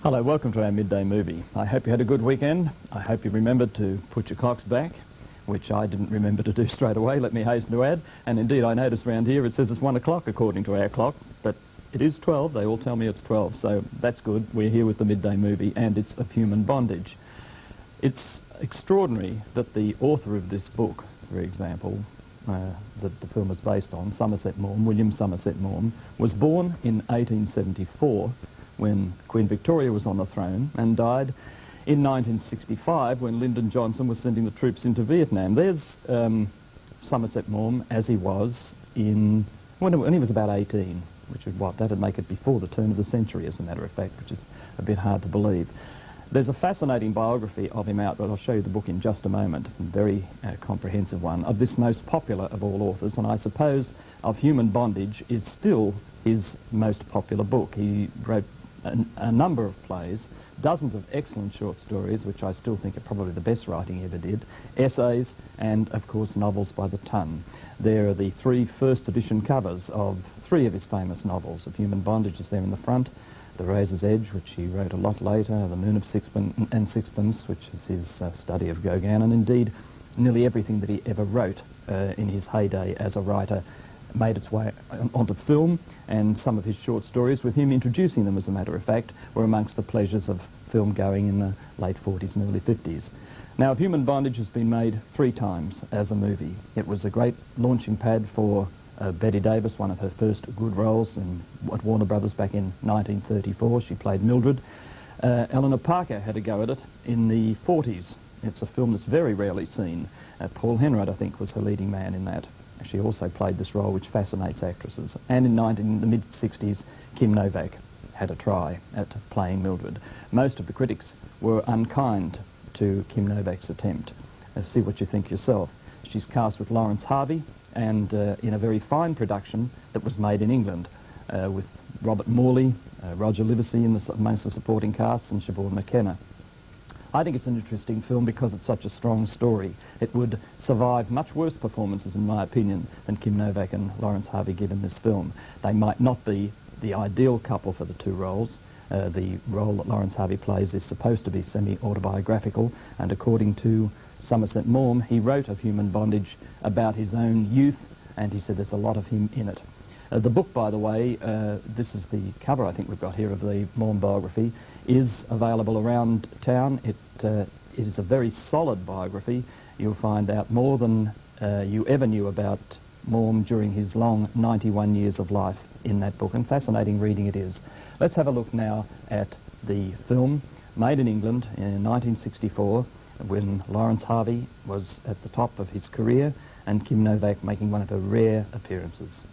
Hello, welcome to our midday movie. I hope you had a good weekend. I hope you remembered to put your clocks back, which I didn't remember to do straight away, let me hasten to add. And indeed, I noticed around here it says it's 1 o'clock according to our clock, but it is 12. They all tell me it's 12, so that's good. We're here with the midday movie, and it's of human bondage. It's extraordinary that the author of this book, for example, that the film is based on, Somerset Maugham, William Somerset Maugham, was born in 1874 when Queen Victoria was on the throne, and died in 1965 when Lyndon Johnson was sending the troops into Vietnam. There's Somerset Maugham as he was when he was about 18, which would that'd make it before the turn of the century, as a matter of fact, which is a bit hard to believe. There's a fascinating biography of him out, but I'll show you the book in just a moment, a very comprehensive one, of this most popular of all authors, and I suppose Of Human Bondage is still his most popular book. He wrote a number of plays, dozens of excellent short stories, which I still think are probably the best writing he ever did, essays, and of course novels by the ton. There are the 3 first edition covers of 3 of his famous novels. Of Human Bondage is there in the front, The Razor's Edge, which he wrote a lot later, The Moon of Sixpence, which is his study of Gauguin, and indeed nearly everything that he ever wrote in his heyday as a writer made its way onto film, and some of his short stories, with him introducing them as a matter of fact, were amongst the pleasures of film going in the late 40s and early 50s. Now, Of Human Bondage has been made 3 times as a movie. It was a great launching pad for Bette Davis, one of her first good roles at Warner Brothers back in 1934. She played Mildred. Eleanor Parker had a go at it in the 40s. It's a film that's very rarely seen. Paul Henright, I think, was her leading man in that. She also played this role, which fascinates actresses. And in the mid-60s, Kim Novak had a try at playing Mildred. Most of the critics were unkind to Kim Novak's attempt. See what you think yourself. She's cast with Lawrence Harvey, and in a very fine production that was made in England, with Robert Morley, Roger Livesey amongst the supporting cast, and Siobhan McKenna. I think it's an interesting film because it's such a strong story. It would survive much worse performances, in my opinion, than Kim Novak and Lawrence Harvey give in this film. They might not be the ideal couple for the 2 roles. The role that Lawrence Harvey plays is supposed to be semi-autobiographical, and according to Somerset Maugham, he wrote Of Human Bondage about his own youth, and he said there's a lot of him in it. The book, by the way, this is the cover I think we've got here of the Maugham biography, is available around town. It is a very solid biography. You'll find out more than you ever knew about Maugham during his long 91 years of life in that book, and fascinating reading it is. Let's have a look now at the film, made in England in 1964, when Lawrence Harvey was at the top of his career and Kim Novak making one of her rare appearances.